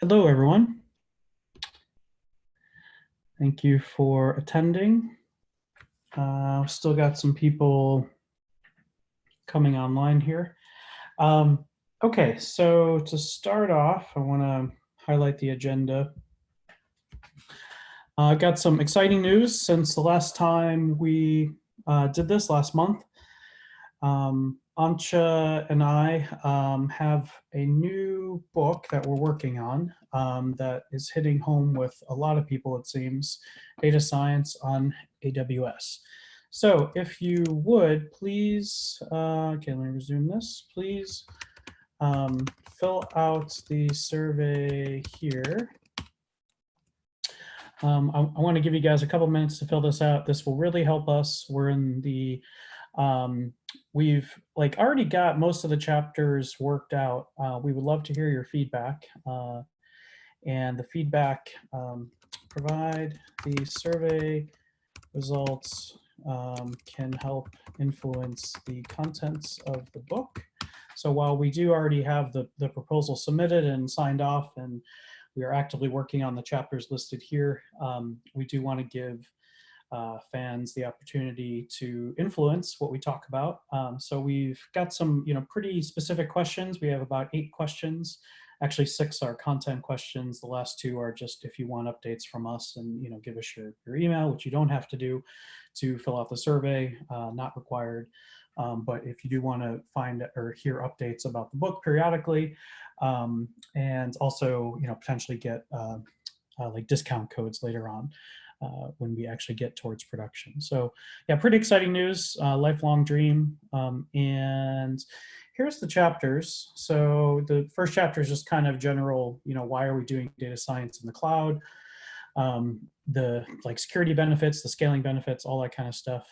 Hello, everyone. Thank you for attending. Still got some people coming online here. Okay, so to start off, I want to highlight the agenda. I got some exciting news since the last time we did this last month. Ancha and I have a new book that we're working on that is hitting home with a lot of people, it seems, data science on AWS. So if you would, please, okay, let me resume this. Please fill out the survey here. I want to give you guys a couple minutes to fill this out. This will really help us. We're in the we've already got most of the chapters worked out. We would love to hear your feedback. And the feedback, provide the survey results can help influence the contents of the book. So while we do already have the proposal submitted and signed off, and we are actively working on the chapters listed here, we do want to give fans the opportunity to influence what we talk about. So we've got some, pretty specific questions. We have about 8 questions. Actually, 6 are content questions. The last 2 are just if you want updates from us and, give us your email, which you don't have to do to fill out the survey, not required. But if you do want to find or hear updates about the book periodically, and also, potentially get discount codes later on, when we actually get towards production. So yeah, pretty exciting news, lifelong dream. And here's the chapters. So the first chapter is just kind of general, why are we doing data science in the cloud? The security benefits, the scaling benefits, all that kind of stuff.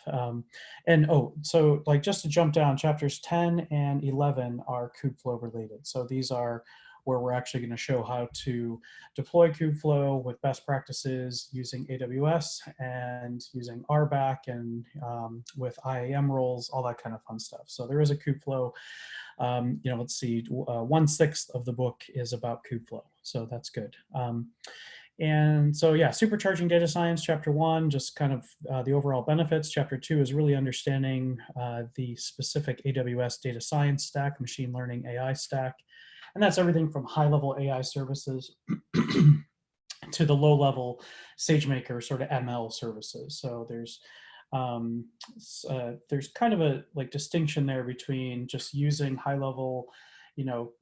So just to jump down, chapters 10 and 11 are Kubeflow related. So these are where we're actually going to show how to deploy Kubeflow with best practices using AWS and using RBAC and with IAM rules, all that kind of fun stuff. So there is a Kubeflow. Let's see, 1/6 of the book is about Kubeflow, so that's good. And so, yeah, supercharging data science, chapter 1, just kind of the overall benefits. Chapter 2 is really understanding the specific AWS data science stack, machine learning AI stack. And that's everything from high-level AI services to the low-level SageMaker sort of ML services. So there's kind of a distinction there between just using high-level,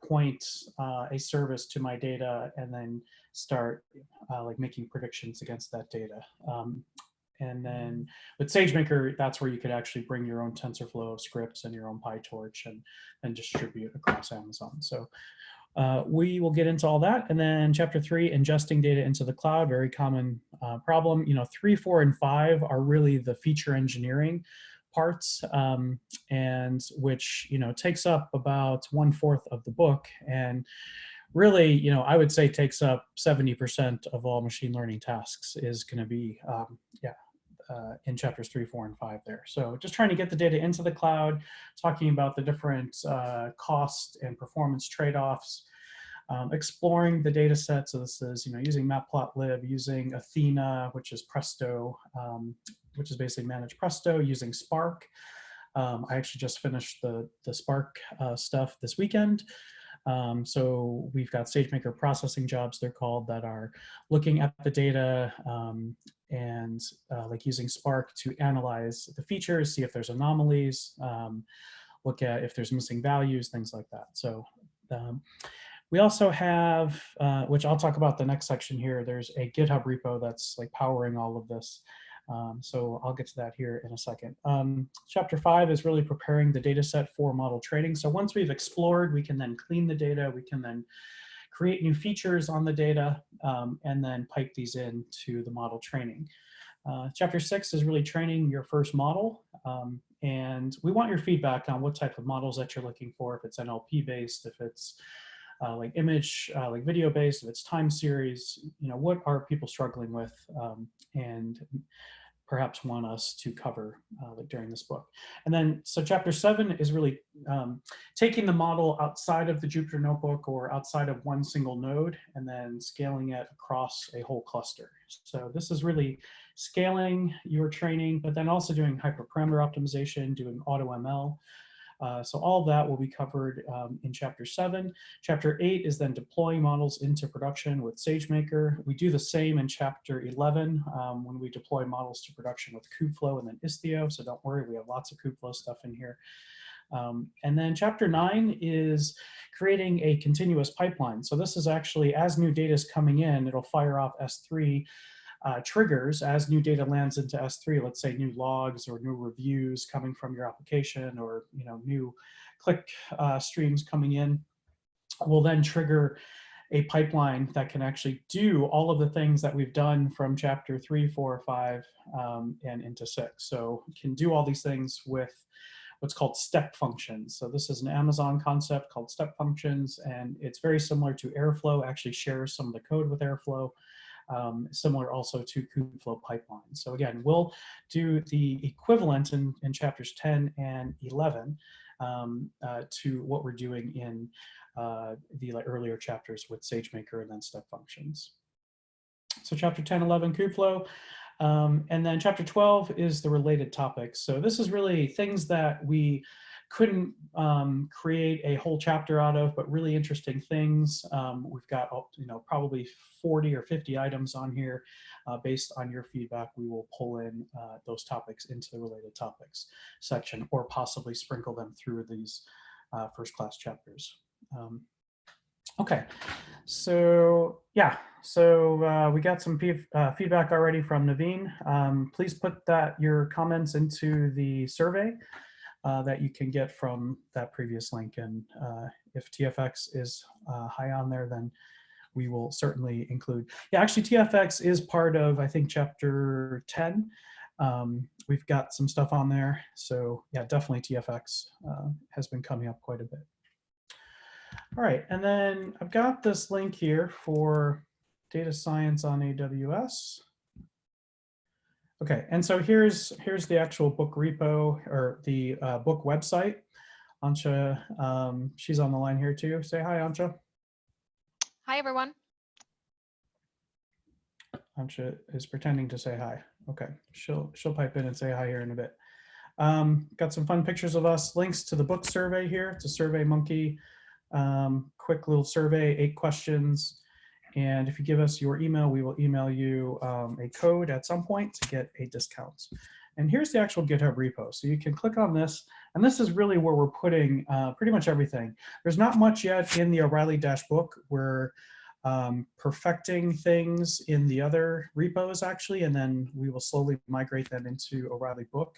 point a service to my data and then start making predictions against that data. And then with SageMaker, that's where you could actually bring your own TensorFlow scripts and your own PyTorch and distribute across Amazon. So we will get into all that. And then chapter 3, ingesting data into the cloud, very common problem. 3, 4, and 5 are really the feature engineering parts, and which, takes up about 1/4 of the book. And really, I would say takes up 70% of all machine learning tasks is going to be, in chapters 3, 4, and 5 there. So just trying to get the data into the cloud, talking about the different cost and performance trade-offs, exploring the data set. So this is, using matplotlib, using Athena, which is Presto, which is basically managed Presto, using Spark. I actually just finished the Spark stuff this weekend. So we've got SageMaker processing jobs, they're called, that are looking at the data and using Spark to analyze the features, see if there's anomalies, look at if there's missing values, things like that. So we also have, which I'll talk about the next section here, there's a GitHub repo that's powering all of this. So I'll get to that here in a second. Chapter 5 is really preparing the data set for model training. So once we've explored, we can then clean the data, we can then create new features on the data, and then pipe these into the model training. Chapter 6 is really training your first model. And we want your feedback on what type of models that you're looking for, if it's NLP based, if it's image, video based, if it's time series, what are people struggling with? And perhaps want us to cover like during this book. And then, so chapter 7 is really taking the model outside of the Jupyter Notebook or outside of one single node and then scaling it across a whole cluster. So this is really scaling your training, but then also doing hyperparameter optimization, doing AutoML. So all of that will be covered in chapter 7. Chapter 8 is then deploying models into production with SageMaker. We do the same in chapter 11 when we deploy models to production with Kubeflow and then Istio. So don't worry, we have lots of Kubeflow stuff in here. And then chapter 9 is creating a continuous pipeline. So this is actually, as new data is coming in, it'll fire off S3 triggers as new data lands into S3, let's say new logs or new reviews coming from your application, or new click streams coming in, will then trigger a pipeline that can actually do all of the things that we've done from chapter 3, 4, 5, and into 6. So it can do all these things with what's called step functions. So this is an Amazon concept called step functions, and it's very similar to Airflow, actually shares some of the code with Airflow. Similar also to Kubeflow pipelines. So again, we'll do the equivalent in chapters 10 and 11 to what we're doing in the earlier chapters with SageMaker and then step functions. So chapter 10, 11, Kubeflow. And then chapter 12 is the related topics. So this is really things that we couldn't create a whole chapter out of, but really interesting things. We've got probably 40 or 50 items on here. Based on your feedback, we will pull in those topics into the related topics section, or possibly sprinkle them through these first class chapters. Okay, so yeah, so we got some feedback already from Naveen. Please put your comments into the survey that you can get from that previous link. And if TFX is high on there, then we will certainly include. Yeah, actually TFX is part of, I think, chapter 10. We've got some stuff on there. So yeah, definitely TFX has been coming up quite a bit. All right, and then I've got this link here for data science on AWS. Okay, and so here's the actual book repo, or the book website. Ansha, she's on the line here too. Say hi, Ansha. Hi, everyone. Ansha is pretending to say hi. Okay, she'll pipe in and say hi here in a bit. Got some fun pictures of us. Links to the book survey here. It's a Survey Monkey, quick little survey, 8 questions. And if you give us your email, we will email you a code at some point to get a discount. And here's the actual GitHub repo. So you can click on this, and this is really where we're putting pretty much everything. There's not much yet in the O'Reilly book. We're perfecting things in the other repos, actually, and then we will slowly migrate them into O'Reilly book.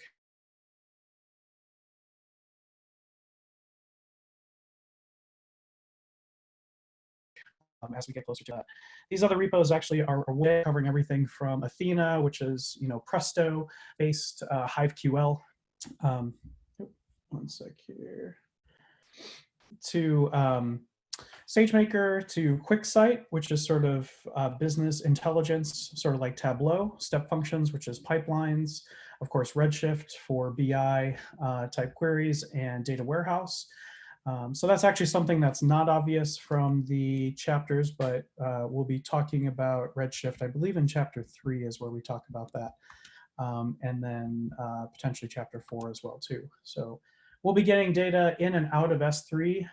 As we get closer to that. These other repos actually are a way of covering everything from Athena, which is Presto-based HiveQL. One sec here. To SageMaker, to QuickSight, which is sort of business intelligence, sort of like Tableau, step functions, which is pipelines, of course, Redshift for BI type queries, and data warehouse. So that's actually something that's not obvious from the chapters, but we'll be talking about Redshift, I believe in chapter 3 is where we talk about that. And then potentially chapter 4 as well too. So we'll be getting data in and out of S3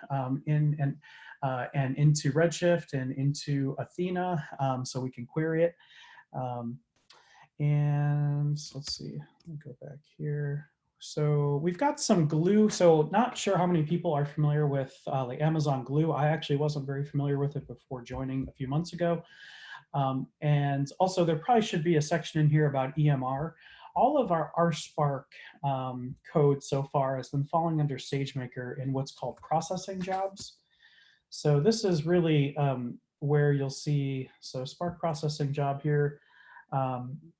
and into Redshift and into Athena, so we can query it. And let's see, let me go back here. So we've got some Glue. So not sure how many people are familiar with like Amazon Glue. I actually wasn't very familiar with it before joining a few months ago. And also there probably should be a section in here about EMR. All of our RSpark code so far has been falling under SageMaker in what's called processing jobs. So this is really where you'll see, so Spark processing job here.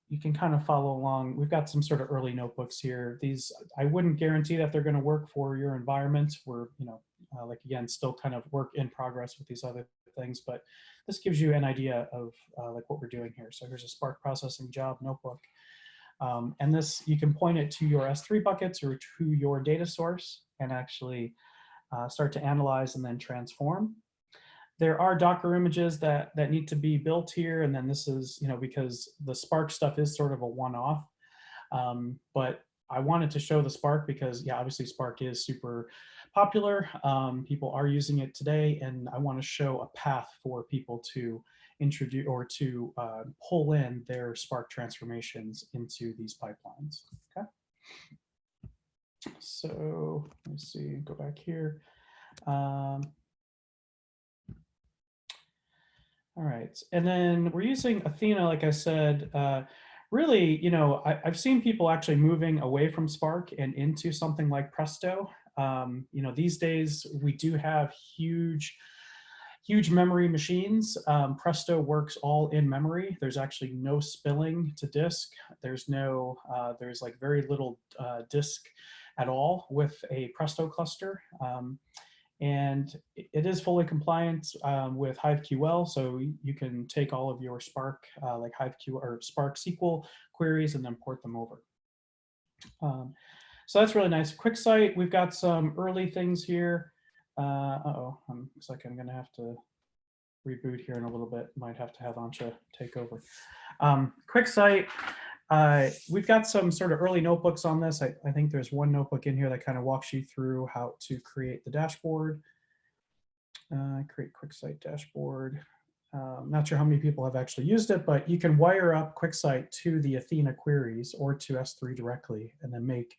You can kind of follow along. We've got some sort of early notebooks here. These, I wouldn't guarantee that they're going to work for your environment. We're, like again, still kind of work in progress with these other things, but this gives you an idea of like what we're doing here. So here's a Spark processing job notebook. And this, you can point it to your S3 buckets or to your data source and actually start to analyze and then transform. There are Docker images that need to be built here. And then this is, because the Spark stuff is sort of a one-off. But I wanted to show the Spark because, yeah, obviously Spark is super popular. People are using it today, and I want to show a path for people to introduce or to pull in their Spark transformations into these pipelines. Okay. So let's see, go back here. All right, and then we're using Athena, like I said. Really, I've seen people actually moving away from Spark and into something like Presto. These days we do have huge memory machines. Presto works all in memory. There's actually no spilling to disk. There's like very little disk at all with a Presto cluster. And it is fully compliant with HiveQL, so you can take all of your Spark, like HiveQL or Spark SQL queries and then port them over. So that's really nice. QuickSight, we've got some early things here. Looks like I'm going to have to reboot here in a little bit. Might have to have Ansha take over. QuickSight. We've got some sort of early notebooks on this. I think there's one notebook in here that kind of walks you through how to create the dashboard. Create QuickSight dashboard. Not sure how many people have actually used it, but you can wire up QuickSight to the Athena queries or to S3 directly and then make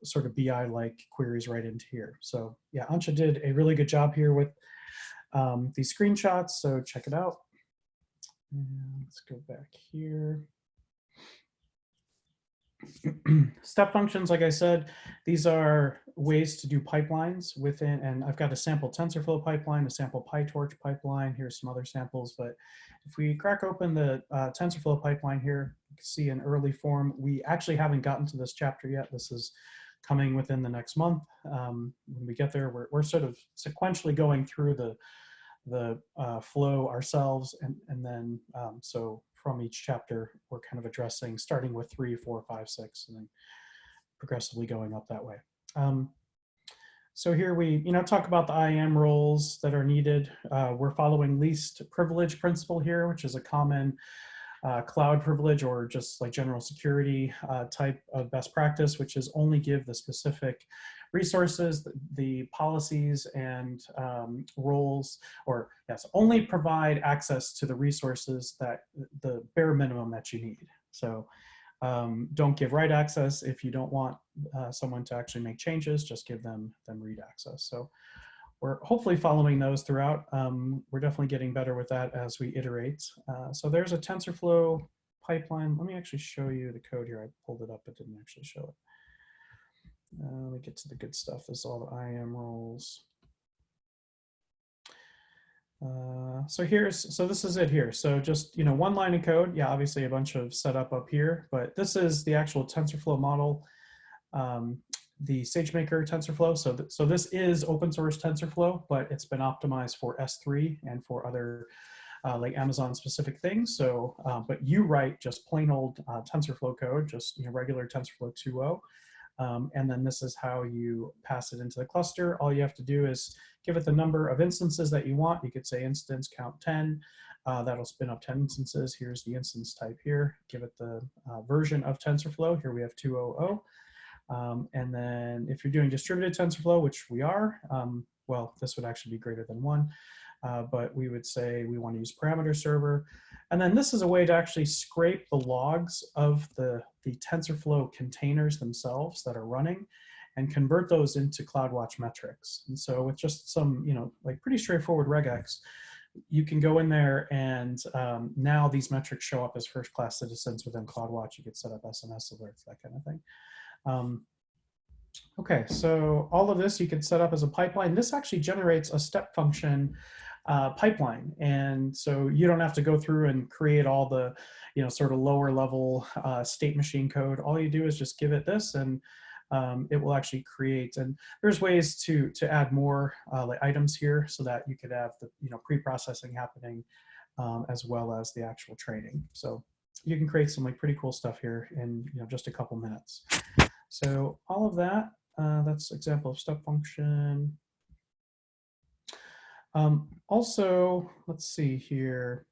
sort of BI-like queries right into here. So yeah, Ansha did a really good job here with these screenshots, so check it out. And let's go back here. Step functions, like I said, these are ways to do pipelines within, and I've got a sample TensorFlow pipeline, a sample PyTorch pipeline. Here's some other samples, but if we crack open the TensorFlow pipeline here, you can see an early form. We actually haven't gotten to this chapter yet. This is coming within the next month. When we get there, we're sort of sequentially going through the flow ourselves, and then so from each chapter, we're kind of addressing, starting with 3, 4, 5, 6, and then progressively going up that way. So here we talk about the IAM rules that are needed. We're following least privilege principle here, which is a common cloud privilege or just like general security type of best practice, which is only give the specific resources, the policies and roles, or yes, only provide access to the resources that the bare minimum that you need. So don't give write access if you don't want someone to actually make changes, just give them read access. So we're hopefully following those throughout. We're definitely getting better with that as we iterate. So there's a TensorFlow pipeline. Let me actually show you the code here. I pulled it up, but didn't actually show it. Let me get to the good stuff. This is all the IAM rules. So this is it here. So just, one line of code. Yeah, obviously a bunch of setup up here, but this is the actual TensorFlow model. The SageMaker TensorFlow. So this is open source TensorFlow, but it's been optimized for S3 and for other like Amazon specific things. So, but you write just plain old TensorFlow code, just regular TensorFlow 2.0. And then this is how you pass it into the cluster. All you have to do is give it the number of instances that you want. You could say instance count 10. That'll spin up 10 instances. Here's the instance type here. Give it the version of TensorFlow. Here we have 2.0. And then if you're doing distributed TensorFlow, which we are, well, this would actually be greater than 1. But we would say we want to use parameter server. And then this is a way to actually scrape the logs of the TensorFlow containers themselves that are running and convert those into CloudWatch metrics. And so with just some, like pretty straightforward regex, you can go in there and now these metrics show up as first-class citizens within CloudWatch. You could set up SMS alerts, that kind of thing. Okay, so all of this you could set up as a pipeline. This actually generates a step function pipeline. And so you don't have to go through and create all the, sort of lower level state machine code. All you do is just give it this and it will actually create, and there's ways to add more like items here so that you could have the, pre-processing happening as well as the actual training. So you can create some like pretty cool stuff here in just a couple minutes. So all of that, that's example of step function. Also, let's see here.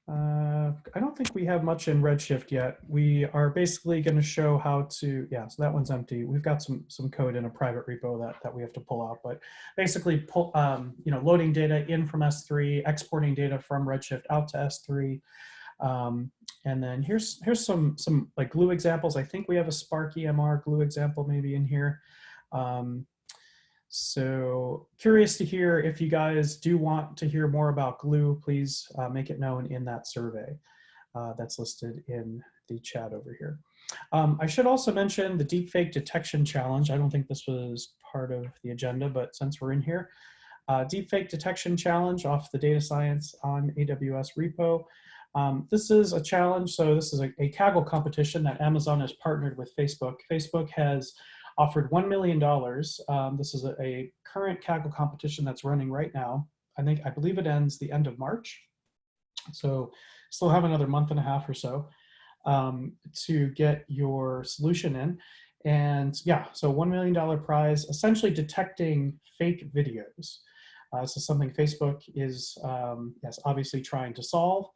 I don't think we have much in Redshift yet. We are basically going to show how to, yeah, so that one's empty. We've got some code in a private repo that we have to pull out, but basically loading data in from S3, exporting data from Redshift out to S3. And then here's some like glue examples. I think we have a Spark EMR glue example maybe in here. So curious to hear if you guys do want to hear more about glue, please make it known in that survey that's listed in the chat over here. I should also mention the deepfake detection challenge. I don't think this was part of the agenda, but since we're in here, deepfake detection challenge off the data science on AWS repo. This is a challenge. So this is a Kaggle competition that Amazon has partnered with Facebook. Facebook has offered $1 million. This is a current Kaggle competition that's running right now. I believe it ends the end of March. So still have another month and a half or so to get your solution in. And yeah, so $1 million prize, essentially detecting fake videos. This is something Facebook is yes, obviously trying to solve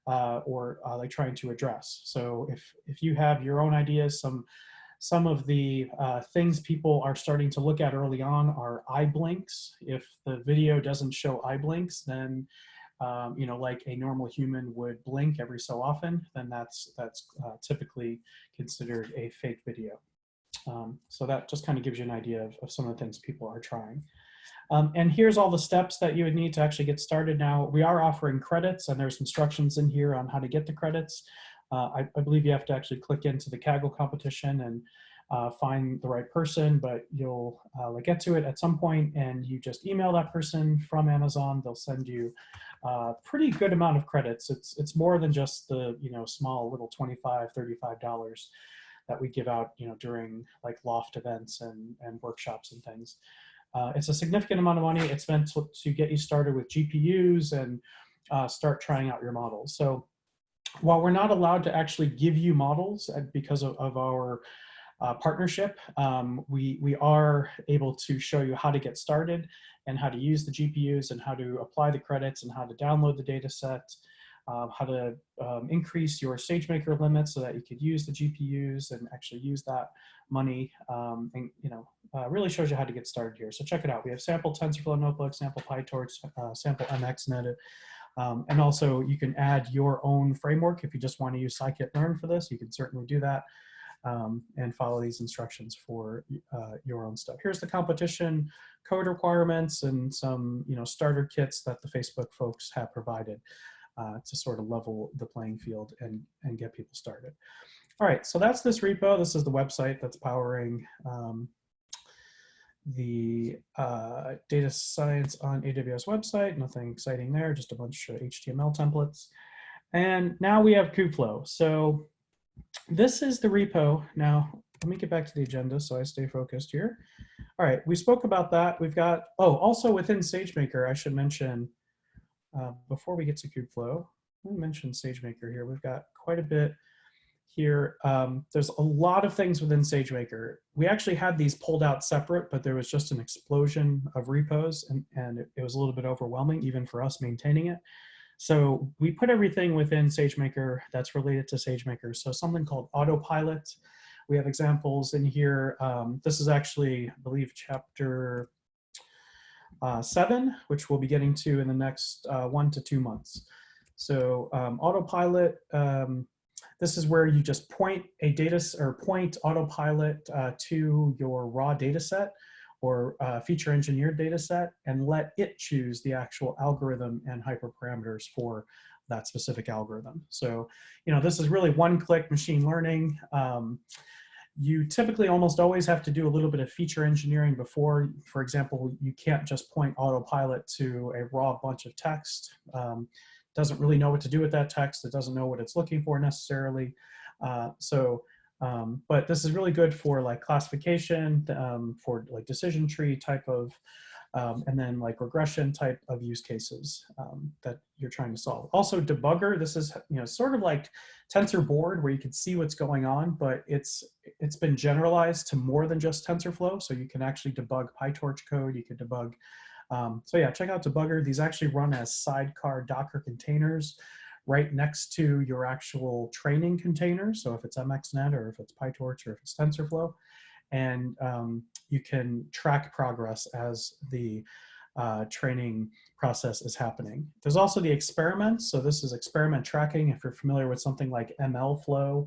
or like trying to address. So if you have your own ideas, some of the things people are starting to look at early on are eye blinks. If the video doesn't show eye blinks, then like a normal human would blink every so often, then that's typically considered a fake video. So that just kind of gives you an idea of some of the things people are trying. And here's all the steps that you would need to actually get started now. We are offering credits, and there's instructions in here on how to get the credits. I believe you have to actually click into the Kaggle competition and find the right person, but you'll get to it at some point and you just email that person from Amazon. They'll send you a pretty good amount of credits. It's more than just the small little $25, $35 that we give out during like loft events and workshops and things. It's a significant amount of money. It's meant to get you started with GPUs and start trying out your models. So while we're not allowed to actually give you models because of our partnership, we are able to show you how to get started and how to use the GPUs and how to apply the credits and how to download the data set, how to increase your SageMaker limit so that you could use the GPUs and actually use that money, and really shows you how to get started here. So check it out. We have sample TensorFlow notebook, sample PyTorch, sample MXNet. And also you can add your own framework. If you just want to use scikit-learn for this, you can certainly do that and follow these instructions for your own stuff. Here's the competition code requirements and some starter kits that the Facebook folks have provided to sort of level the playing field and get people started. All right, so that's this repo. This is the website that's powering the data science on AWS website. Nothing exciting there, just a bunch of HTML templates. And now we have Kubeflow. So this is the repo. Now, let me get back to the agenda so I stay focused here. All right, we spoke about that. We've got, also within SageMaker, I should mention, before we get to Kubeflow, let me mention SageMaker here. We've got quite a bit here. There's a lot of things within SageMaker. We actually had these pulled out separate, but there was just an explosion of repos and it was a little bit overwhelming even for us maintaining it. So we put everything within SageMaker that's related to SageMaker. So something called Autopilot. We have examples in here. This is actually, I believe, chapter 7, which we'll be getting to in the next 1 to 2 months. So Autopilot, this is where you just point Autopilot to your raw data set or feature engineered data set and let it choose the actual algorithm and hyperparameters for that specific algorithm. So, this is really one-click machine learning. You typically almost always have to do a little bit of feature engineering before. For example, you can't just point Autopilot to a raw bunch of text. Doesn't really know what to do with that text. It doesn't know what it's looking for necessarily. But this is really good for like classification, for like decision tree type of and then like regression type of use cases that you're trying to solve. Also debugger, this is sort of like TensorBoard where you can see what's going on, but it's been generalized to more than just TensorFlow. So you can actually debug PyTorch code, you can debug. So yeah, check out debugger. These actually run as sidecar Docker containers right next to your actual training container. So if it's MXNet or if it's PyTorch or if it's TensorFlow, and you can track progress as the training process is happening. There's also the experiments. So this is experiment tracking. If you're familiar with something like MLflow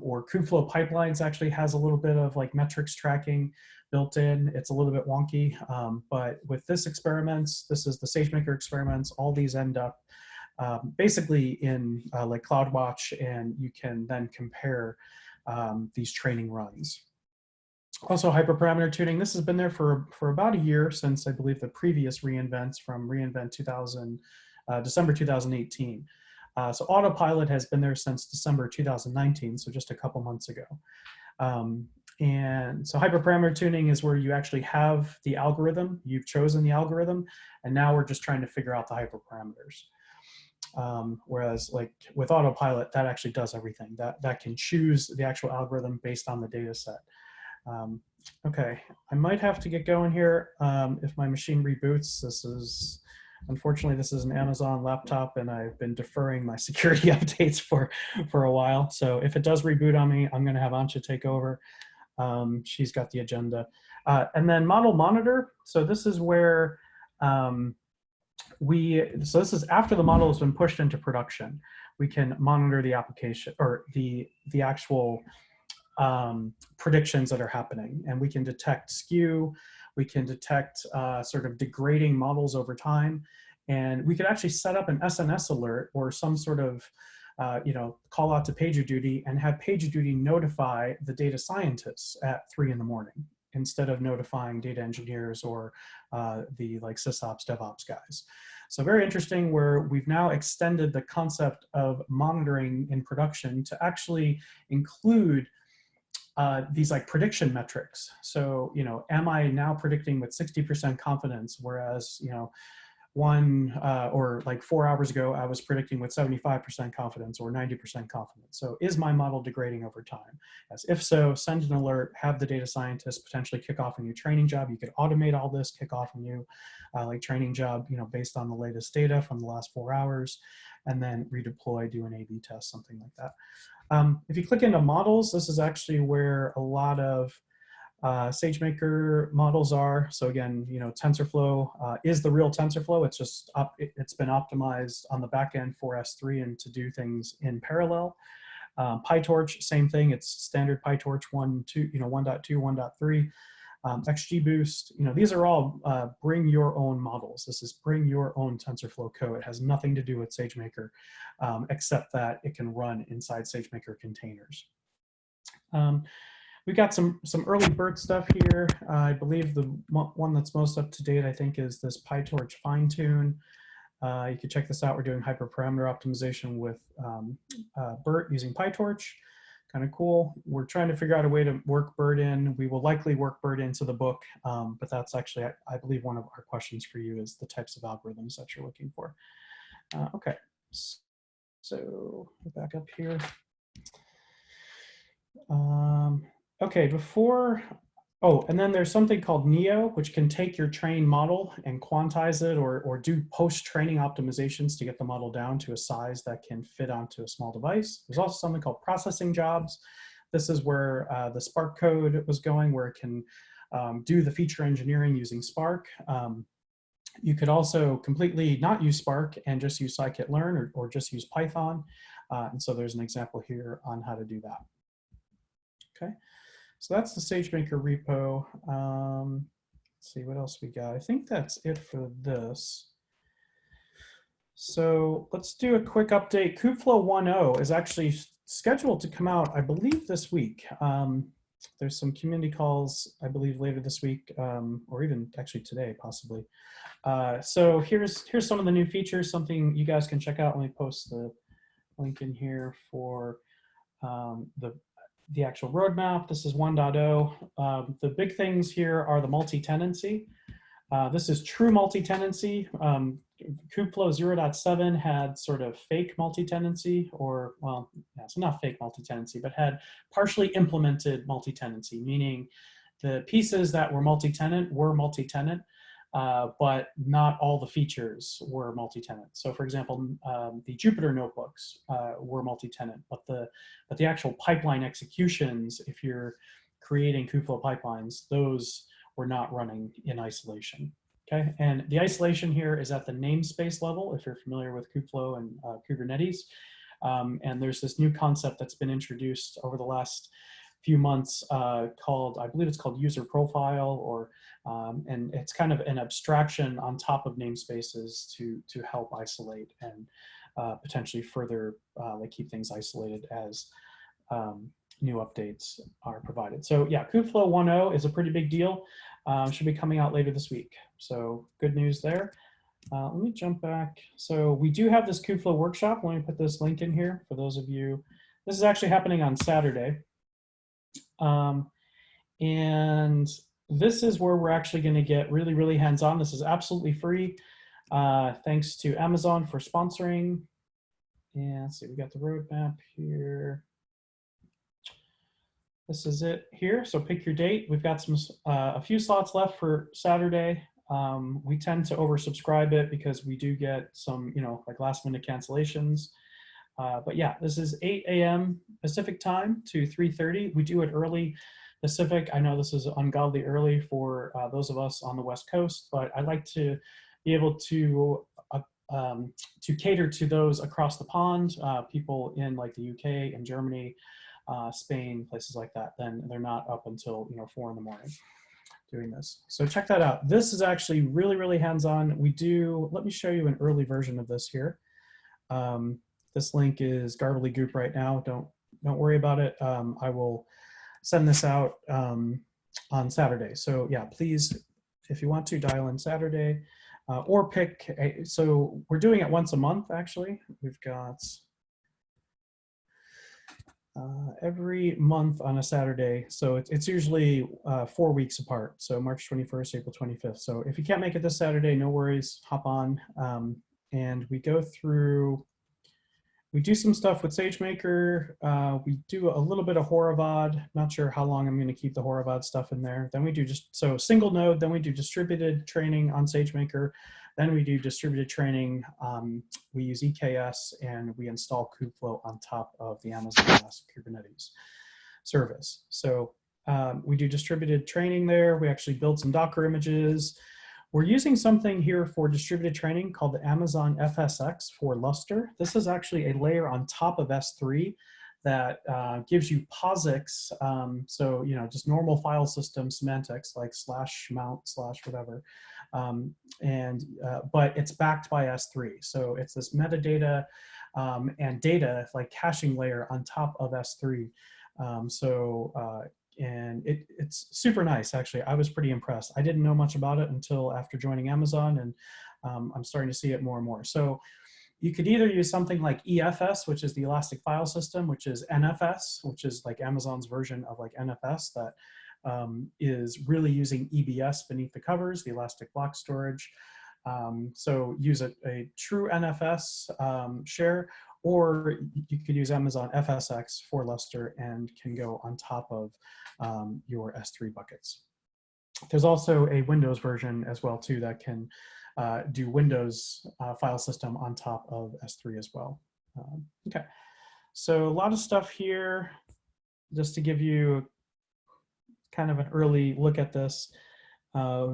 or Kubeflow pipelines actually has a little bit of like metrics tracking built in. It's a little bit wonky, but with this experiments, this is the SageMaker experiments. All these end up basically in like CloudWatch, and you can then compare these training runs. Also hyperparameter tuning. This has been there for about a year since I believe the previous reInvents from reInvent December 2018. So autopilot has been there since December 2019, so just a couple months ago. And so hyperparameter tuning is where you actually have the algorithm, you've chosen the algorithm, and now we're just trying to figure out the hyperparameters. Whereas like with autopilot, that actually does everything. That can choose the actual algorithm based on the data set. Okay, I might have to get going here if my machine reboots. Unfortunately, this is an Amazon laptop, and I've been deferring my security updates for a while. So if it does reboot on me, I'm going to have Ansha take over. She's got the agenda. And then model monitor. So this is where so this is after the model has been pushed into production. We can monitor the application or the actual predictions that are happening, and we can detect skew, we can detect sort of degrading models over time, and we could actually set up an SNS alert or some sort of call out to PagerDuty and have PagerDuty notify the data scientists at 3 in the morning instead of notifying data engineers or the like SysOps, DevOps guys. So very interesting, where we've now extended the concept of monitoring in production to actually include these like prediction metrics. So, am I now predicting with 60% confidence, whereas, or like 4 hours ago, I was predicting with 75% confidence or 90% confidence. So is my model degrading over time? As if so, send an alert, have the data scientist potentially kick off a new training job. You could automate all this, kick off a new like training job, based on the latest data from the last 4 hours, and then redeploy, do an A/B test, something like that. If you click into models, this is actually where a lot of SageMaker models are. So again, TensorFlow is the real TensorFlow. It's just it's been optimized on the back end for S3 and to do things in parallel. PyTorch, same thing. It's standard PyTorch 1.2, 1.3. XGBoost, these are all bring your own models. This is bring your own TensorFlow code. It has nothing to do with SageMaker, except that it can run inside SageMaker containers. We got some early BERT stuff here. I believe the one that's most up to date, I think, is this PyTorch fine tune. You can check this out. We're doing hyperparameter optimization with BERT using PyTorch. Kind of cool. We're trying to figure out a way to work BERT in. We will likely work BERT into the book, but that's actually, I believe, one of our questions for you is the types of algorithms that you're looking for. Okay, so back up here. Okay, and then there's something called NEO, which can take your trained model and quantize it or do post-training optimizations to get the model down to a size that can fit onto a small device. There's also something called processing jobs. This is where the Spark code was going, where it can do the feature engineering using Spark. You could also completely not use Spark and just use scikit-learn or just use Python. And so there's an example here on how to do that. Okay. So that's the SageMaker repo. Let's see what else we got. I think that's it for this. So let's do a quick update. Kubeflow 1.0 is actually scheduled to come out, I believe, this week. There's some community calls, I believe, later this week, or even actually today, possibly. So here's some of the new features, something you guys can check out. Let me post the link in here for the actual roadmap. This is 1.0. The big things here are the multi-tenancy. This is true multi-tenancy. Kubeflow 0.7 had sort of fake multi-tenancy, or, well, yeah, so not fake multi-tenancy, but had partially implemented multi-tenancy, meaning the pieces that were multi-tenant, but not all the features were multi-tenant. So for example, the Jupyter notebooks were multi-tenant, but the actual pipeline executions, if you're creating Kubeflow pipelines, those were not running in isolation. Okay, and the isolation here is at the namespace level, if you're familiar with Kubeflow and Kubernetes. And there's this new concept that's been introduced over the last few months called, I believe it's called user profile, or and it's kind of an abstraction on top of namespaces to help isolate and potentially further like keep things isolated as new updates are provided. So yeah, Kubeflow 1.0 is a pretty big deal. Should be coming out later this week. So good news there. Let me jump back. So we do have this Kubeflow workshop. Let me put this link in here for those of you. This is actually happening on Saturday. And this is where we're actually going to get really, really hands-on. This is absolutely free. Thanks to Amazon for sponsoring. And let's see, we got the roadmap here. This is it here. So pick your date. We've got some a few slots left for Saturday. We tend to oversubscribe it because we do get some, like last minute cancellations. But yeah, this is 8 a.m. Pacific time to 3:30. We do it early Pacific. I know this is ungodly early for those of us on the West Coast, but I like to be able to cater to those across the pond, people in like the UK and Germany, Spain, places like that. Then they're not up until 4 in the morning doing this. So check that out. This is actually really, really hands-on. Let me show you an early version of this here. This link is garbly goop right now. Don't worry about it. I will send this out on Saturday. So yeah, please, if you want to, dial in Saturday or pick. So we're doing it once a month, actually. We've got every month on a Saturday. So it's usually 4 weeks apart. So March 21st, April 25th. So if you can't make it this Saturday, no worries, hop on. And we go through, we do some stuff with SageMaker. We do a little bit of Horovod. Not sure how long I'm going to keep the Horovod stuff in there. Then we do so single node. Then we do distributed training on SageMaker. Then we do distributed training. We use EKS and we install Kubeflow on top of the Amazon Kubernetes service. So we do distributed training there. We actually build some Docker images. We're using something here for distributed training called the Amazon FSX for Lustre. This is actually a layer on top of S3 that gives you POSIX, so just normal file system semantics like /mount/ whatever, but it's backed by S3. So it's this metadata and data like caching layer on top of S3. And it's super nice, actually. I was pretty impressed. I didn't know much about it until after joining Amazon, and I'm starting to see it more and more. So you could either use something like EFS, which is the Elastic File System, which is NFS, which is like Amazon's version of like NFS that is really using EBS beneath the covers, the Elastic Block Storage. So use a true NFS share, or you could use Amazon FSX for Lustre and can go on top of your S3 buckets. There's also a Windows version as well too that can do Windows file system on top of S3 as well. Okay, so a lot of stuff here just to give you kind of an early look at this.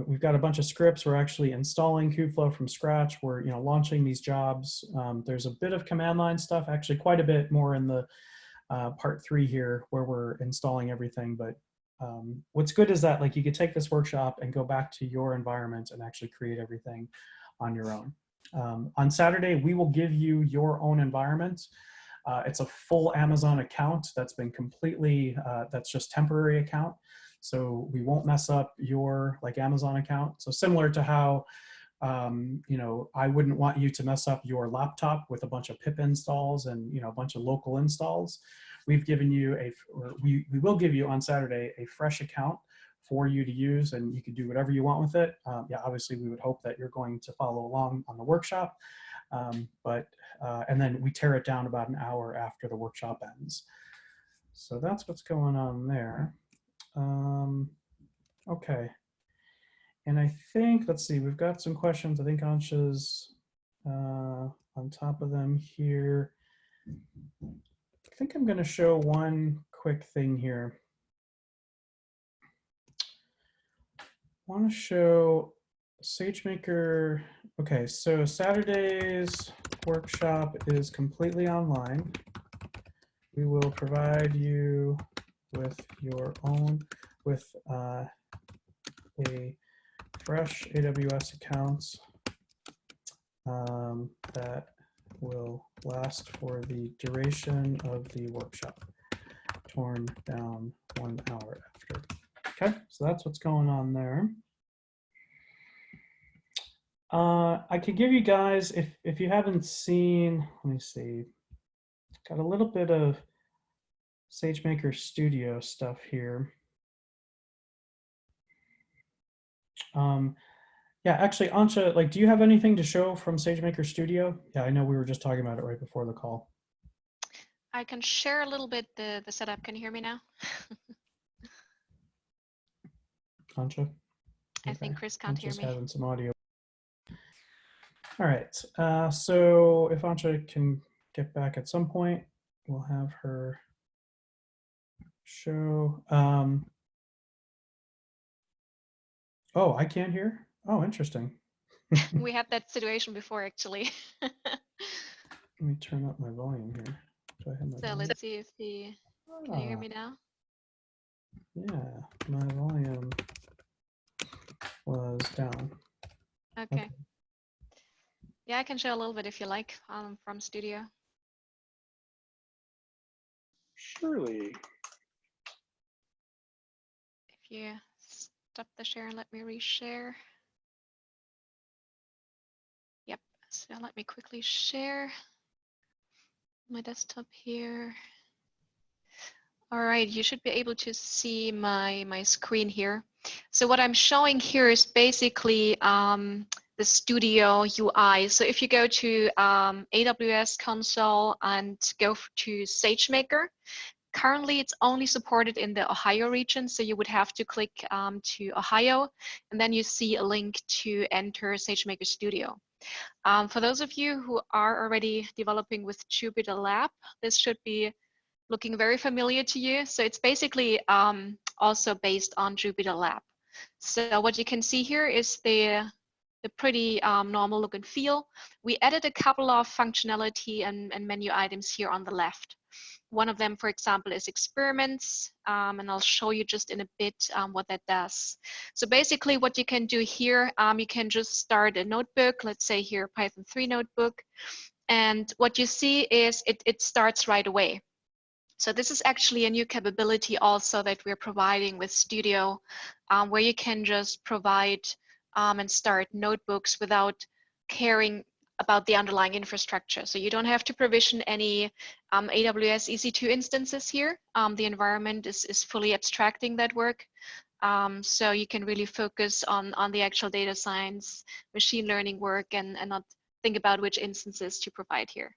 We've got a bunch of scripts. We're actually installing Kubeflow from scratch. We're launching these jobs. There's a bit of command line stuff, actually quite a bit more in the part 3 here where we're installing everything. But what's good is that like you could take this workshop and go back to your environment and actually create everything on your own. On Saturday, we will give you your own environment. It's a full Amazon account that's been completely, that's just temporary account. So we won't mess up your like Amazon account. So similar to how, I wouldn't want you to mess up your laptop with a bunch of pip installs and, a bunch of local installs. We've given you we will give you on Saturday a fresh account for you to use, and you can do whatever you want with it. Yeah, obviously we would hope that you're going to follow along on the workshop, and then we tear it down about an hour after the workshop ends. So that's what's going on there. Okay. And I think, let's see, we've got some questions. I think Ansha's on top of them here. I think I'm going to show one quick thing here. I want to show SageMaker. Okay, so Saturday's workshop is completely online. We will provide you with your own, with a fresh AWS account that will last for the duration of the workshop, torn down 1 hour after. Okay, so that's what's going on there. I could give you guys, if you haven't seen, let me see, got a little bit of SageMaker Studio stuff here. Yeah, actually, Ansha, like, do you have anything to show from SageMaker Studio? Yeah, I know we were just talking about it right before the call. I can share a little bit the setup. Can you hear me now? Ansha? I think Chris can't hear Ansha's me. having some audio. All right, so if Ansha can get back at some point, we'll have her show. Oh, I can't hear? Oh, interesting. We had that situation before, actually. Let me turn up my volume here. Do I have my So volume? let's see if can you hear me now? Yeah, my volume was down. Okay. Yeah, I can show a little bit if you like from Studio. Surely. If you stop the share and let me reshare. Yep, so let me quickly share my desktop here. All right, you should be able to see my screen here. So what I'm showing here is basically the Studio UI. So if you go to AWS console and go to SageMaker, currently it's only supported in the Ohio region. So you would have to click to Ohio, and then you see a link to enter SageMaker Studio. For those of you who are already developing with Jupyter Lab, this should be looking very familiar to you. So it's basically also based on Jupyter Lab. So what you can see here is the pretty normal look and feel. We added a couple of functionality and menu items here on the left. One of them, for example, is experiments, and I'll show you just in a bit what that does. So basically what you can do here, you can just start a notebook, let's say here Python 3 notebook, and what you see is it starts right away. So this is actually a new capability also that we're providing with Studio, where you can just provide and start notebooks without caring about the underlying infrastructure. So you don't have to provision any AWS EC2 instances here. The environment is fully abstracting that work. So you can really focus on the actual data science, machine learning work, and not think about which instances to provide here.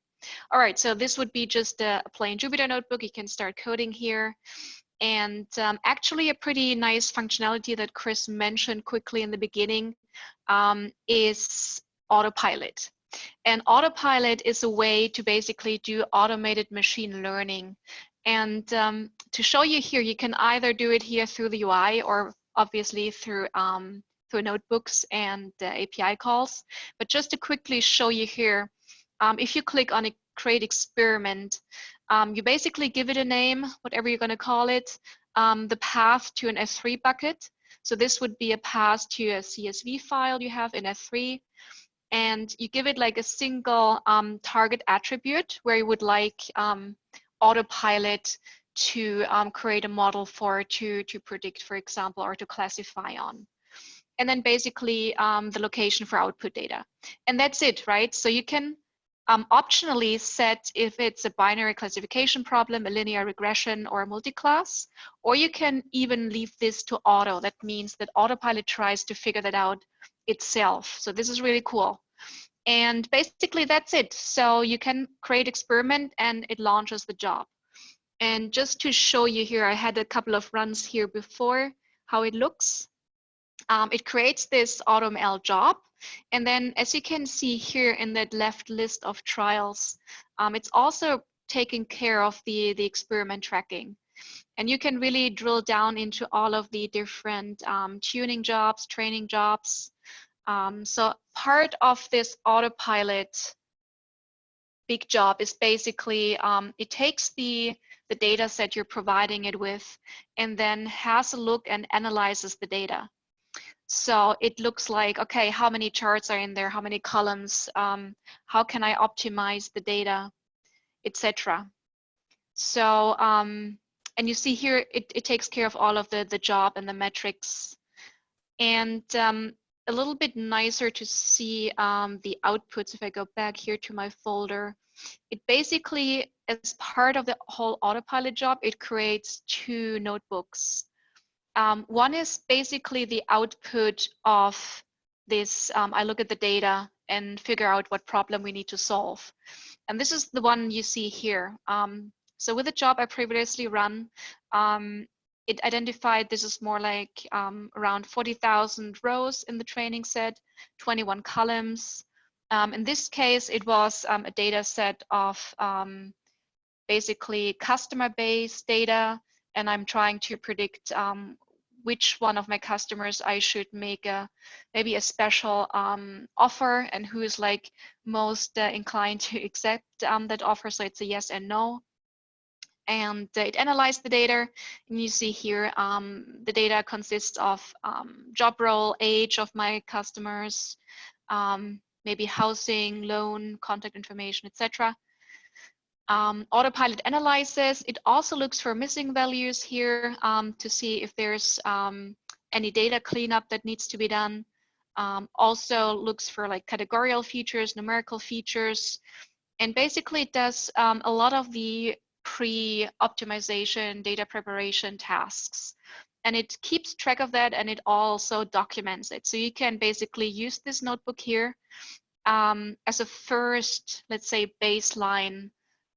All right, so this would be just a plain Jupyter notebook. You can start coding here. And actually a pretty nice functionality that Chris mentioned quickly in the beginning is autopilot. And autopilot is a way to basically do automated machine learning. And to show you here, you can either do it here through the UI or obviously through notebooks and API calls. But just to quickly show you here, if you click on a create experiment, you basically give it a name, whatever you're going to call it, the path to an S3 bucket. So this would be a path to a CSV file you have in S3. And you give it like a single target attribute where you would like autopilot to create a model for to predict, for example, or to classify on. And then basically the location for output data. And that's it, right? So you can optionally set if it's a binary classification problem, a linear regression, or a multi-class, or you can even leave this to auto. That means that autopilot tries to figure that out itself. So this is really cool. And basically that's it. So you can create experiment and it launches the job. And just to show you here, I had a couple of runs here before how it looks. It creates this AutoML job. And then as you can see here in that left list of trials, it's also taking care of the experiment tracking. And you can really drill down into all of the different tuning jobs, training jobs. So part of this autopilot big job is basically, it takes the data set you're providing it with and then has a look and analyzes the data. So it looks like, okay, how many charts are in there? How many columns? How can I optimize the data, etc. So, and you see here, it takes care of all of the job and the metrics. And a little bit nicer to see the outputs. If I go back here to my folder, it basically, as part of the whole autopilot job, it creates two notebooks. One is basically the output of this. I look at the data and figure out what problem we need to solve. And this is the one you see here. So with the job I previously run, it identified this is more like around 40,000 rows in the training set, 21 columns. In this case, it was a data set of basically customer-based data, and I'm trying to predict which one of my customers I should make maybe a special offer, and who is like most inclined to accept that offer. So it's a yes and no. And it analyzed the data, and you see here the data consists of job role, age of my customers, maybe housing, loan, contact information, etc. Autopilot analyzes. It also looks for missing values here to see if there's any data cleanup that needs to be done. Also looks for like categorical features, numerical features, and basically it does a lot of the pre-optimization data preparation tasks. And it keeps track of that, and it also documents it. So you can basically use this notebook here as a first, let's say, baseline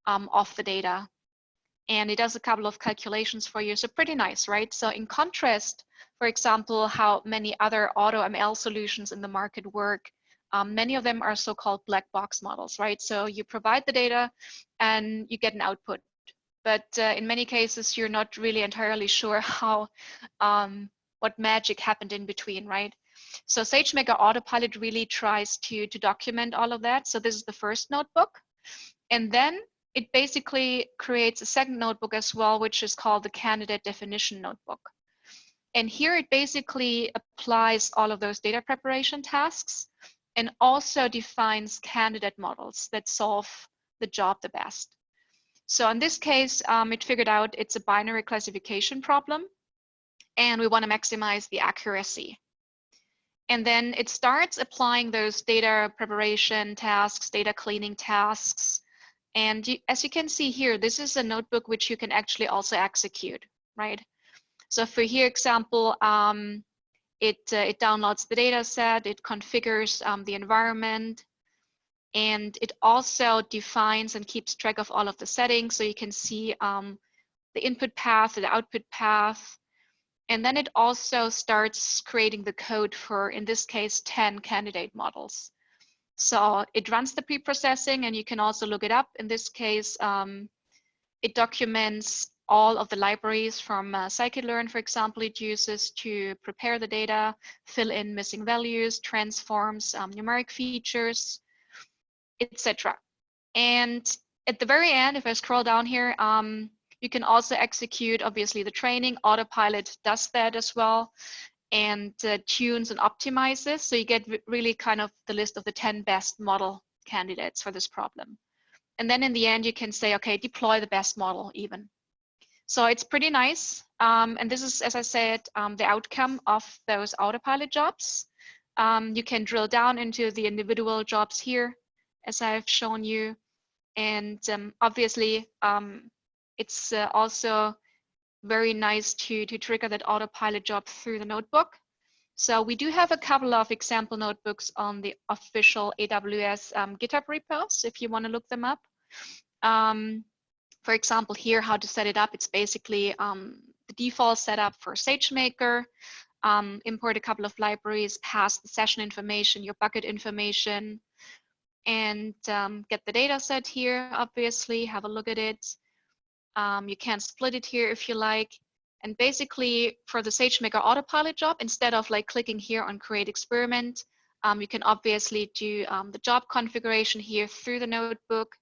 of the data. And it does a couple of calculations for you. So pretty nice, right? So in contrast, for example, how many other AutoML solutions in the market work, many of them are so-called black box models, right? So you provide the data and you get an output. But in many cases, you're not really entirely sure how, what magic happened in between, right? So SageMaker Autopilot really tries to document all of that. So this is the first notebook. And then it basically creates a second notebook as well, which is called the candidate definition notebook. And here it basically applies all of those data preparation tasks and also defines candidate models that solve the job the best. So in this case, it figured out it's a binary classification problem, and we want to maximize the accuracy. And then it starts applying those data preparation tasks, data cleaning tasks. And as you can see here, this is a notebook which you can actually also execute, right? So for here example, it downloads the data set, it configures the environment, and it also defines and keeps track of all of the settings. So you can see the input path, the output path, and then it also starts creating the code for, in this case, 10 candidate models. So it runs the pre-processing, and you can also look it up. In this case, it documents all of the libraries from scikit-learn, for example, it uses to prepare the data, fill in missing values, transforms, numeric features, etc. And at the very end, if I scroll down here, you can also execute, obviously, the training. Autopilot does that as well, and tunes and optimizes. So you get really kind of the list of the 10 best model candidates for this problem. And then in the end, you can say, okay, deploy the best model even. So it's pretty nice. And this is, as I said, the outcome of those autopilot jobs. You can drill down into the individual jobs here as I've shown you. And obviously, it's also very nice to trigger that autopilot job through the notebook. So we do have a couple of example notebooks on the official AWS GitHub repos, if you want to look them up. For example, here, how to set it up. It's basically the default setup for SageMaker. Import a couple of libraries, pass the session information, your bucket information, and get the data set here, obviously, have a look at it. You can split it here if you like. And basically, for the SageMaker autopilot job, instead of like clicking here on create experiment, you can obviously do the job configuration here through the notebook,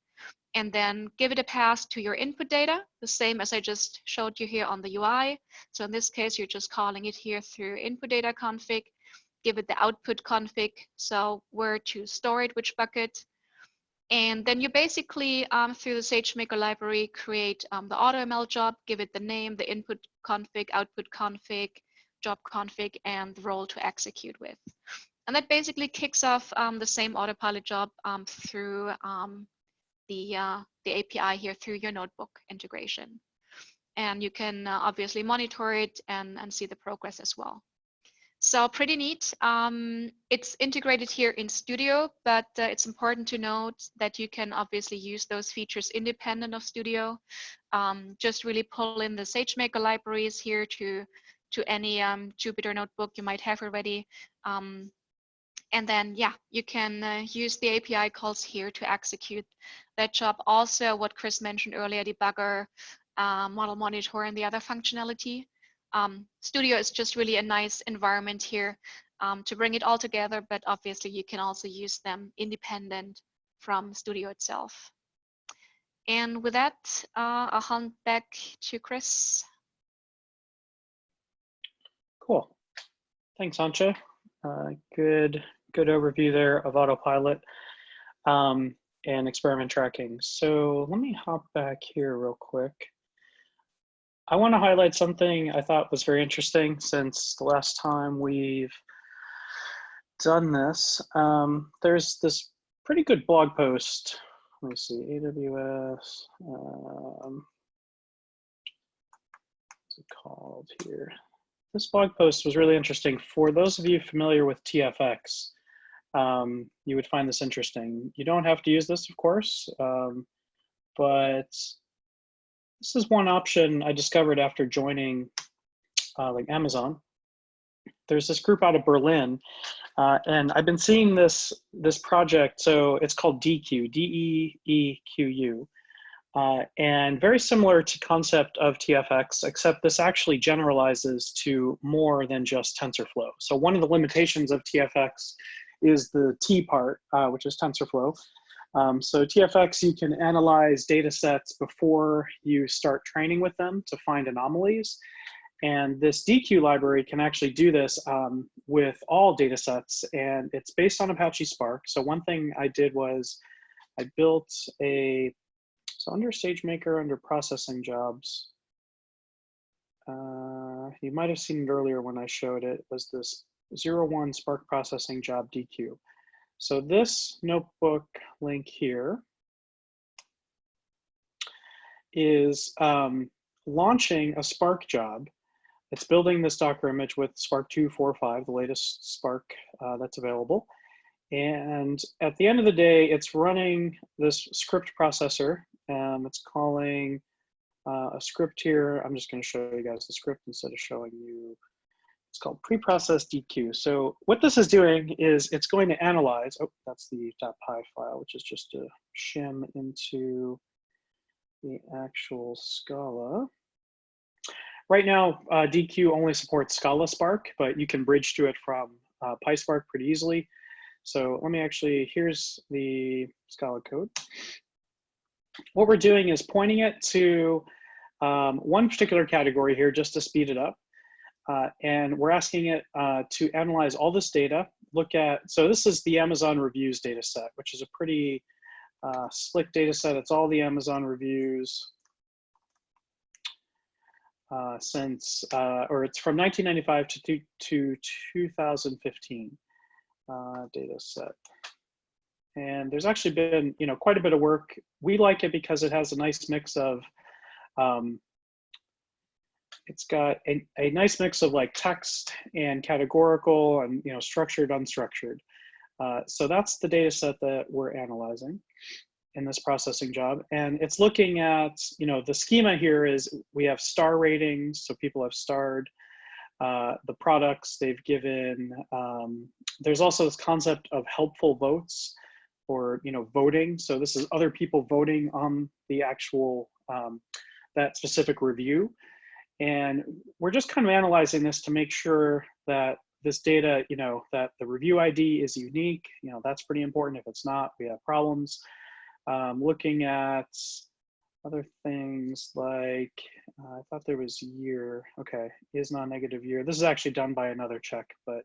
and then give it a pass to your input data, the same as I just showed you here on the UI. So in this case, you're just calling it here through input data config, give it the output config, so where to store it, which bucket. And then you basically, through the SageMaker library, create the AutoML job, give it the name, the input config, output config, job config, and the role to execute with. And that basically kicks off the same autopilot job through the API here through your notebook integration. And you can obviously monitor it and see the progress as well. So pretty neat. It's integrated here in Studio, but it's important to note that you can obviously use those features independent of Studio. Just really pull in the SageMaker libraries here to any Jupyter notebook you might have already. And then, yeah, you can use the API calls here to execute that job. Also, what Chris mentioned earlier, debugger, model monitor, and the other functionality. Studio is just really a nice environment here to bring it all together, but obviously you can also use them independent from Studio itself. And with that, I'll hand back to Chris. Cool. Thanks, Ancha. Good overview there of autopilot and experiment tracking. So let me hop back here real quick. I want to highlight something I thought was very interesting since the last time we've done this. There's this pretty good blog post. Let me see, AWS, what's it called here? This blog post was really interesting. For those of you familiar with TFX, you would find this interesting. You don't have to use this, of course, but this is one option I discovered after joining like Amazon. There's this group out of Berlin, and I've been seeing this project. So it's called DeEqu, D-E-E-Q-U, and very similar to concept of TFX, except this actually generalizes to more than just TensorFlow. So one of the limitations of TFX is the T part, which is TensorFlow. So TFX, you can analyze data sets before you start training with them to find anomalies. And this DeEqu library can actually do this with all data sets, and it's based on Apache Spark. So one thing I did was I built so under SageMaker, under processing jobs, you might have seen it earlier when I showed it, was this 01 Spark processing job DeEqu. So this notebook link here is launching a Spark job. It's building this Docker image with Spark 2.4.5, the latest Spark that's available. And at the end of the day, it's running this script processor. It's calling a script here. I'm just going to show you guys the script instead of showing you. It's called preprocess DeEqu. So what this is doing is it's going to analyze, oh, that's the .py file, which is just a shim into the actual Scala. Right now, DeEqu only supports Scala Spark, but you can bridge to it from PySpark pretty easily. So let me actually, here's the Scala code. What we're doing is pointing it to one particular category here just to speed it up. And we're asking it to analyze all this data, look at, so this is the Amazon reviews data set, which is a pretty slick data set. It's all the Amazon reviews since, or it's from 1995 to 2015 data set. And there's actually been, quite a bit of work. We like it because it has a nice mix of, it's got a nice mix of like text and categorical and, structured, unstructured. So that's the data set that we're analyzing in this processing job. And it's looking at, the schema here is we have star ratings. So people have starred the products they've given. There's also this concept of helpful votes or, voting. So this is other people voting on the actual, that specific review. And we're just kind of analyzing this to make sure that this data, that the review ID is unique. That's pretty important. If it's not, we have problems. Looking at other things like, I thought there was year. Okay, is non-negative year. This is actually done by another check, but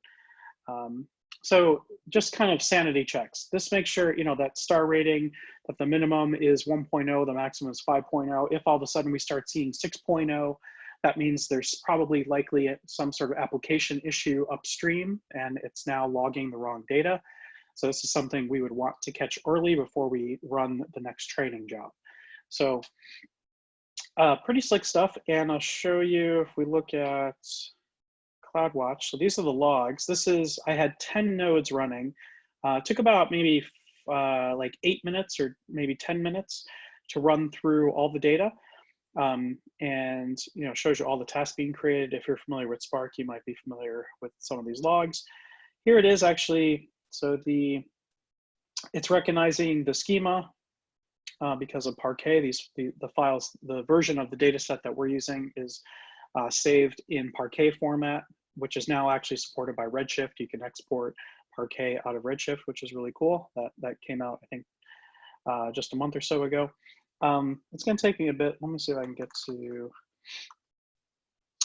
so just kind of sanity checks. This makes sure, that star rating, that the minimum is 1.0, the maximum is 5.0. If all of a sudden we start seeing 6.0, that means there's probably likely some sort of application issue upstream and it's now logging the wrong data. So this is something we would want to catch early before we run the next training job. So pretty slick stuff. And I'll show you if we look at CloudWatch. So these are the logs. This is, I had 10 nodes running. It took about maybe like 8 minutes or maybe 10 minutes to run through all the data. And shows you all the tasks being created. If you're familiar with Spark, you might be familiar with some of these logs. Here it is actually. So it's recognizing the schema because of Parquet. The files, the version of the data set that we're using is saved in Parquet format, which is now actually supported by Redshift. You can export Parquet out of Redshift, which is really cool. That came out, I think, just a month or so ago. It's going to take me a bit. Let me see if I can get to,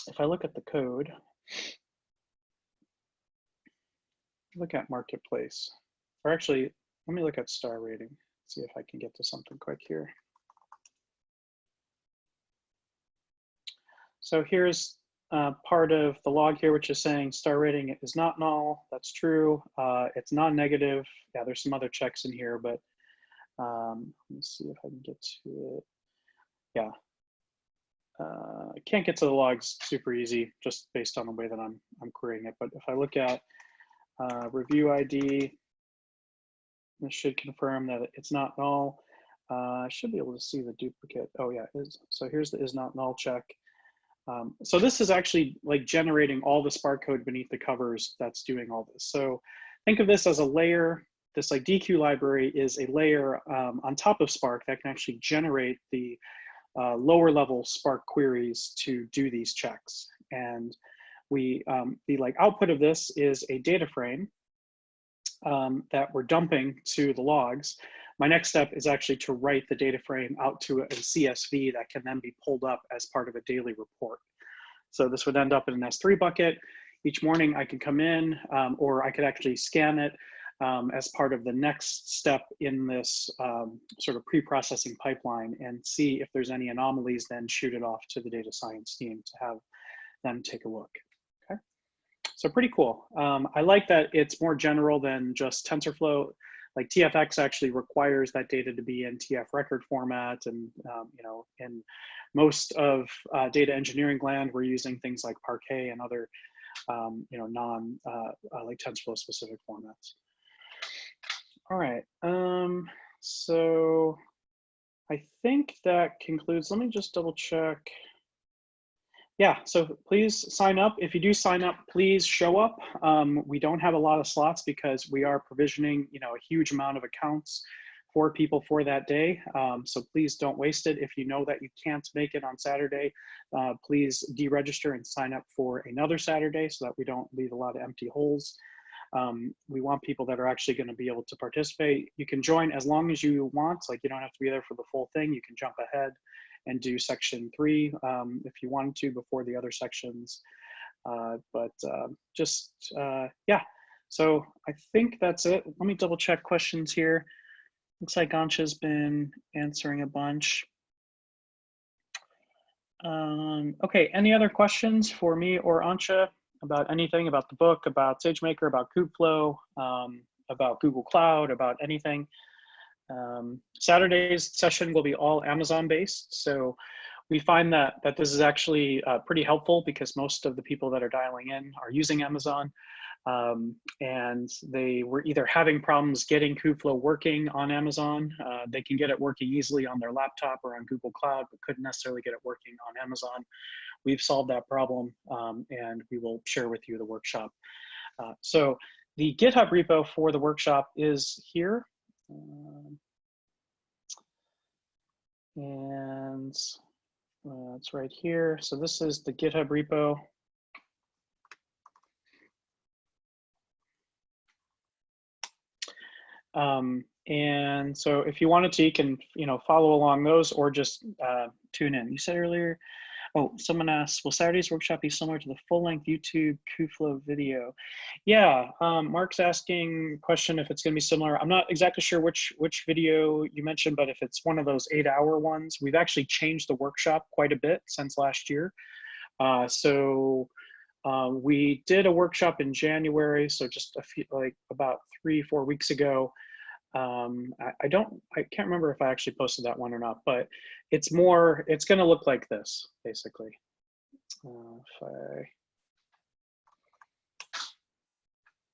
if I look at the code, look at marketplace, or actually, let me look at star rating, see if I can get to something quick here. So here's part of the log here, which is saying star rating is not null. That's true. It's non-negative. Yeah, there's some other checks in here, but let me see if I can get to it. Yeah. I can't get to the logs super easy just based on the way that I'm querying it. But if I look at review ID, this should confirm that it's not null. I should be able to see the duplicate. Oh yeah, so here's the is not null check. So this is actually like generating all the Spark code beneath the covers that's doing all this. So think of this as a layer. This like DeEqu library is a layer on top of Spark that can actually generate the lower level Spark queries to do these checks. And the like output of this is a data frame that we're dumping to the logs. My next step is actually to write the data frame out to a CSV that can then be pulled up as part of a daily report. So this would end up in an S3 bucket. Each morning I could come in, or I could actually scan it as part of the next step in this sort of pre-processing pipeline and see if there's any anomalies, then shoot it off to the data science team to have them take a look. Okay, so pretty cool. I like that it's more general than just TensorFlow. Like TFX actually requires that data to be in TF record format, and in most of data engineering land, we're using things like Parquet and other non like TensorFlow specific formats. All right, so I think that concludes. Let me just double check. Yeah, so please sign up. If you do sign up, please show up. We don't have a lot of slots because we are provisioning, a huge amount of accounts for people for that day. So please don't waste it. If you know that you can't make it on Saturday, please deregister and sign up for another Saturday so that we don't leave a lot of empty holes. We want people that are actually going to be able to participate. You can join as long as you want. Like, you don't have to be there for the full thing. You can jump ahead and do section 3 if you wanted to before the other sections. Yeah, so I think that's it. Let me double check questions here. Looks like Ansha's been answering a bunch. Okay, any other questions for me or Ansha about anything, about the book, about SageMaker, about Kubeflow, about Google Cloud, about anything. Saturday's session will be all Amazon based. So we find that this is actually pretty helpful because most of the people that are dialing in are using Amazon. And they were either having problems getting Kubeflow working on Amazon. They can get it working easily on their laptop or on Google Cloud, but couldn't necessarily get it working on Amazon. We've solved that problem, and we will share with you the workshop. So the GitHub repo for the workshop is here. And it's right here. So this is the GitHub repo. And so if you wanted to, you can, follow along those or just tune in. You said earlier, oh, someone asked, will Saturday's workshop be similar to the full-length YouTube Kubeflow video? Yeah, Mark's asking a question if it's going to be similar. I'm not exactly sure which video you mentioned, but if it's one of those 8-hour ones, we've actually changed the workshop quite a bit since last year. We did a workshop in January, so just a few, like about 3-4 weeks ago. I can't remember if I actually posted that one or not, but it's going to look like this, basically.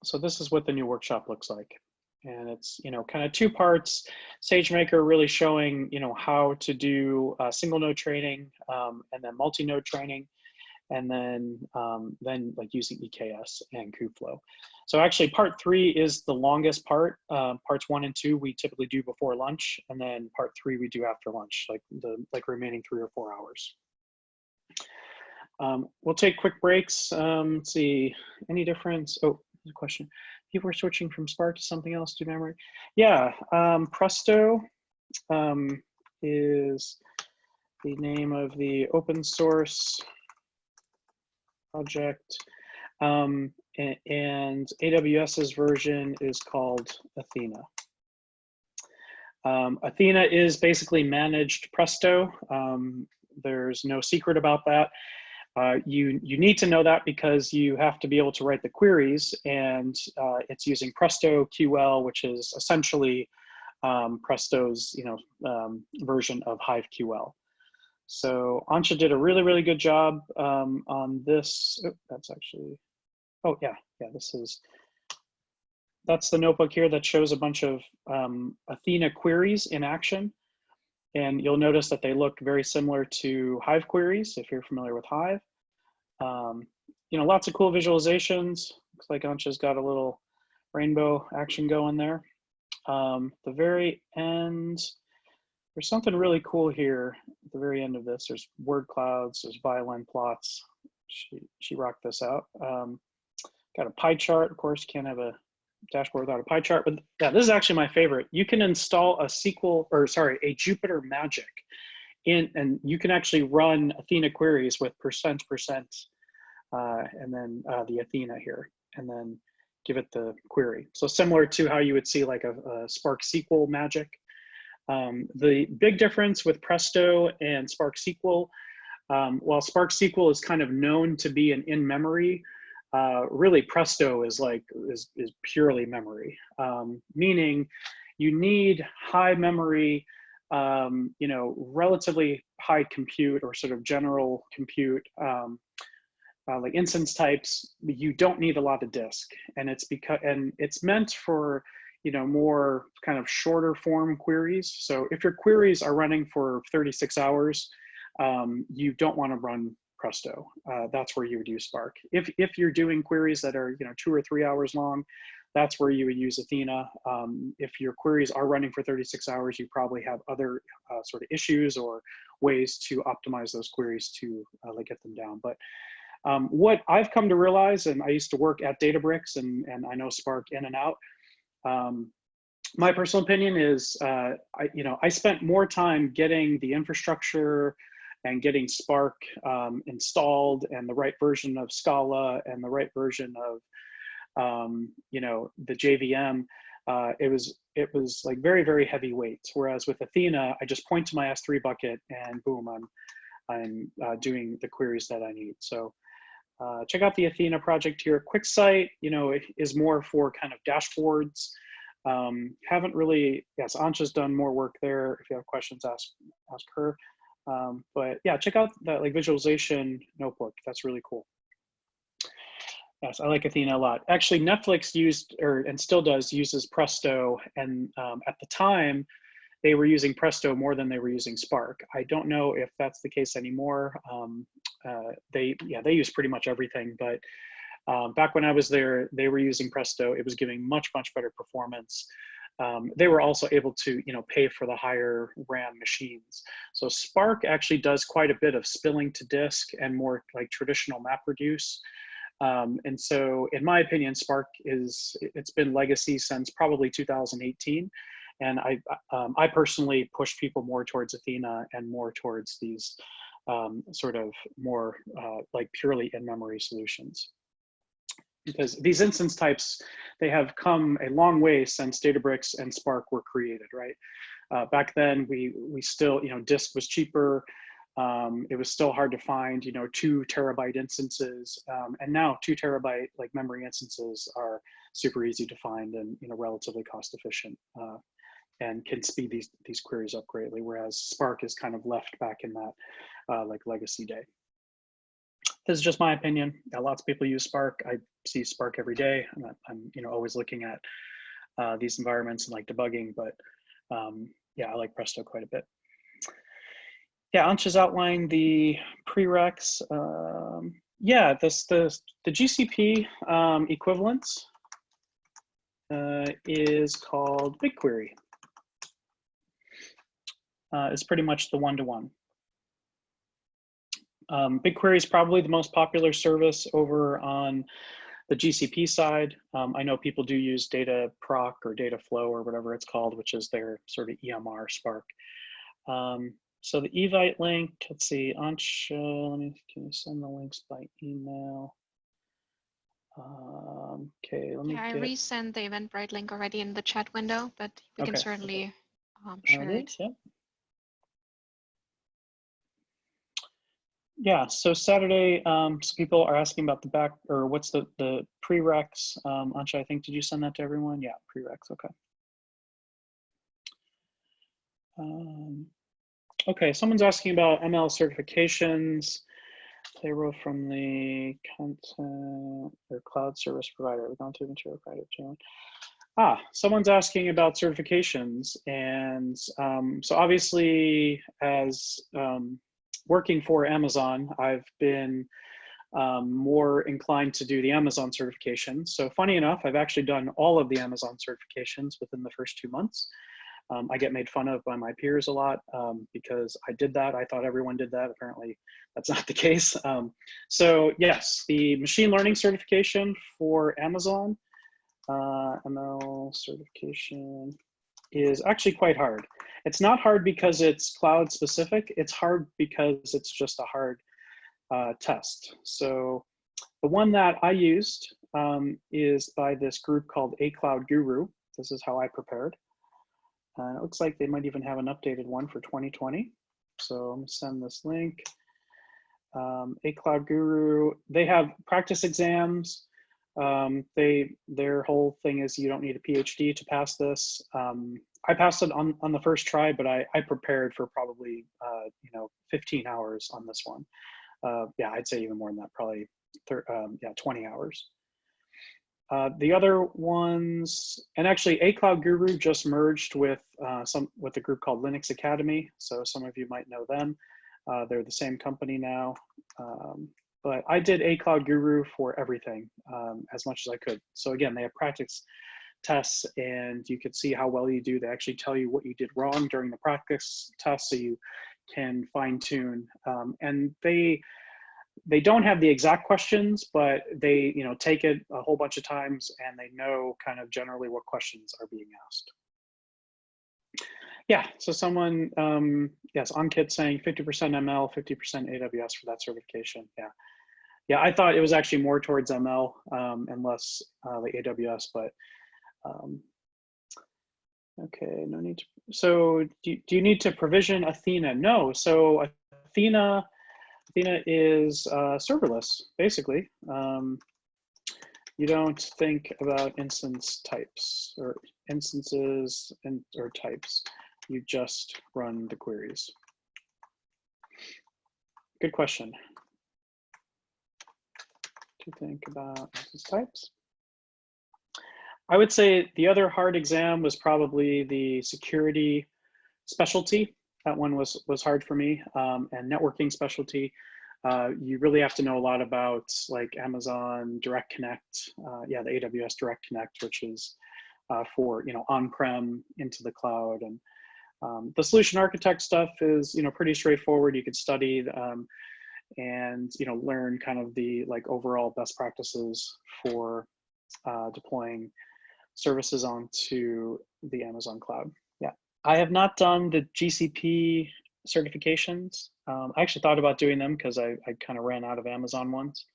So this is what the new workshop looks like. And it's, kind of 2 parts. SageMaker really showing, how to do single node training, and then multi-node training, and then like using EKS and Kubeflow. So actually part 3 is the longest part. Parts 1 and 2 we typically do before lunch, and then part 3 we do after lunch, like the remaining 3 or 4 hours. We'll take quick breaks. Let's see, any difference? Oh, there's a question. People are switching from Spark to something else to memory. Yeah, Presto is the name of the open source project, and AWS's version is called Athena. Athena is basically managed Presto. There's no secret about that. You need to know that because you have to be able to write the queries, and it's using Presto QL, which is essentially Presto's version of Hive QL. So Ansha did a really, really good job on this. Oh, that's actually, oh yeah, that's the notebook here that shows a bunch of Athena queries in action. And you'll notice that they look very similar to Hive queries, if you're familiar with Hive. Lots of cool visualizations. Looks like Ansha's got a little rainbow action going there. The very end, there's something really cool here at the very end of this. There's word clouds, there's violin plots. She rocked this out. Got a pie chart. Of course, can't have a dashboard without a pie chart, but yeah, this is actually my favorite. You can install a Jupyter Magic and you can actually run Athena queries with %, and then the Athena here, and then give it the query. So similar to how you would see like a Spark SQL magic. The big difference with Presto and Spark SQL, while Spark SQL is kind of known to be an in-memory, really Presto is purely memory, meaning you need high memory, relatively high compute or sort of general compute, like instance types. You don't need a lot of disk, and it's meant for more kind of shorter form queries. So if your queries are running for 36 hours, you don't want to run Presto. That's where you would use Spark. If you're doing queries that are 2 or 3 hours long, that's where you would use Athena. If your queries are running for 36 hours, you probably have other sort of issues or ways to optimize those queries to get them down. But what I've come to realize, and I used to work at Databricks, and I know Spark in and out. My personal opinion is, I spent more time getting the infrastructure and getting Spark installed, and the right version of Scala and the right version of the JVM. It was like very, very heavy weights. Whereas with Athena, I just point to my S3 bucket and boom, I'm doing the queries that I need. So Check out the Athena project here. QuickSight, you know, it is more for kind of dashboards. Haven't really, yes, Ansha's done more work there. If you have questions, ask her. But yeah, check out that like visualization notebook. That's really cool. Yes, I like Athena a lot. Actually, Netflix used, and still does, uses Presto. And at the time, they were using Presto more than they were using Spark. I don't know if that's the case anymore. They use pretty much everything, but back when I was there, they were using Presto. It was giving much better performance. They were also able to, you know, pay for the higher RAM machines. So Spark actually does quite a bit of spilling to disk and more like traditional MapReduce. And so in my opinion, Spark it's been legacy since probably 2018. And I personally push people more towards Athena and more towards these sort of more like purely in-memory solutions. Because these instance types, they have come a long way since Databricks and Spark were created, right? Back then, we still, you know, disk was cheaper. It was still hard to find, you know, 2 terabyte instances. And now 2 terabyte like memory instances are super easy to find and, you know, relatively cost efficient. And can speed these queries up greatly, whereas Spark is kind of left back in that like legacy day. This is just my opinion. Yeah, lots of people use Spark. I see Spark every day. I'm you know, always looking at these environments and like debugging, but yeah, I like Presto quite a bit. Yeah, Ansha's outlined the prereqs. Yeah, the GCP equivalence is called BigQuery. It's pretty much the one-to-one. BigQuery is probably the most popular service over on the GCP side. I know people do use Dataproc or Dataflow or whatever it's called, which is their sort of EMR Spark. So the Evite link, let's see, Ansha, can you send the links by email? Okay, let me I resend the Eventbrite link already in the chat window, but we can certainly share it. Yeah. Yeah, so Saturday, so people are asking about the back, or what's the prereqs. Ansha, I think, did you send that to everyone? Yeah, prereqs, okay. Okay, someone's asking about ML certifications. They wrote from the content or cloud service provider. We're going to material provider channel. Someone's asking about certifications. And so obviously as working for Amazon, I've been more inclined to do the Amazon certification. So funny enough, I've actually done all of the Amazon certifications within the first 2 months. I get made fun of by my peers a lot because I did that. I thought everyone did that. Apparently, that's not the case. So yes, the machine learning certification for Amazon, ML certification, is actually quite hard. It's not hard because it's cloud specific. It's hard because it's just a hard test. So the one that I used is by this group called A Cloud Guru. This is how I prepared. It looks like they might even have an updated one for 2020. So I'm gonna send this link. A Cloud Guru, they have practice exams. Their whole thing is you don't need a PhD to pass this. I passed it on the first try, but I prepared for probably 15 hours on this one. Yeah, I'd say even more than that, probably 20 hours. The other ones, and actually A Cloud Guru just merged with a group called Linux Academy. So some of you might know them. They're the same company now. But I did A Cloud Guru for everything as much as I could. So again, they have practice tests and you could see how well you do. They actually tell you what you did wrong during the practice test so you can fine tune. And they don't have the exact questions, but they take it a whole bunch of times and they know kind of generally what questions are being asked. Yeah, so someone, yes, Ankit saying 50% ML, 50% AWS for that certification. Yeah, I thought it was actually more towards ML and less like AWS, but okay, no need to. So do you need to provision Athena? No, so Athena Athena is serverless, basically. You don't think about instance types or instances or types. You just run the queries. Good question. To think about instance types. I would say the other hard exam was probably the security specialty. That one was hard for me, and networking specialty. You really have to know a lot about like Amazon Direct Connect, yeah, the AWS Direct Connect, which is for on-prem into the cloud. And the solution architect stuff is pretty straightforward. You could study and learn kind of the like overall best practices for deploying services onto the Amazon cloud. Yeah, I have not done the GCP certifications. I actually thought about doing them because I kind of ran out of Amazon ones.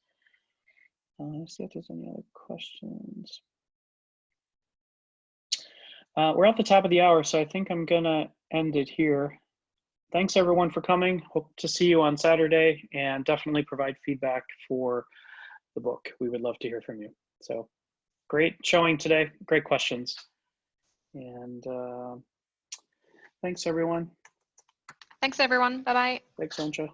Let's see if there's any other questions. We're at the top of the hour, so I think I'm gonna end it here. Thanks everyone for coming. Hope to see you on Saturday, and definitely provide feedback for the book. We would love to hear from you. So great showing today, great questions. And thanks everyone. Thanks everyone, bye-bye. Thanks, Ancha.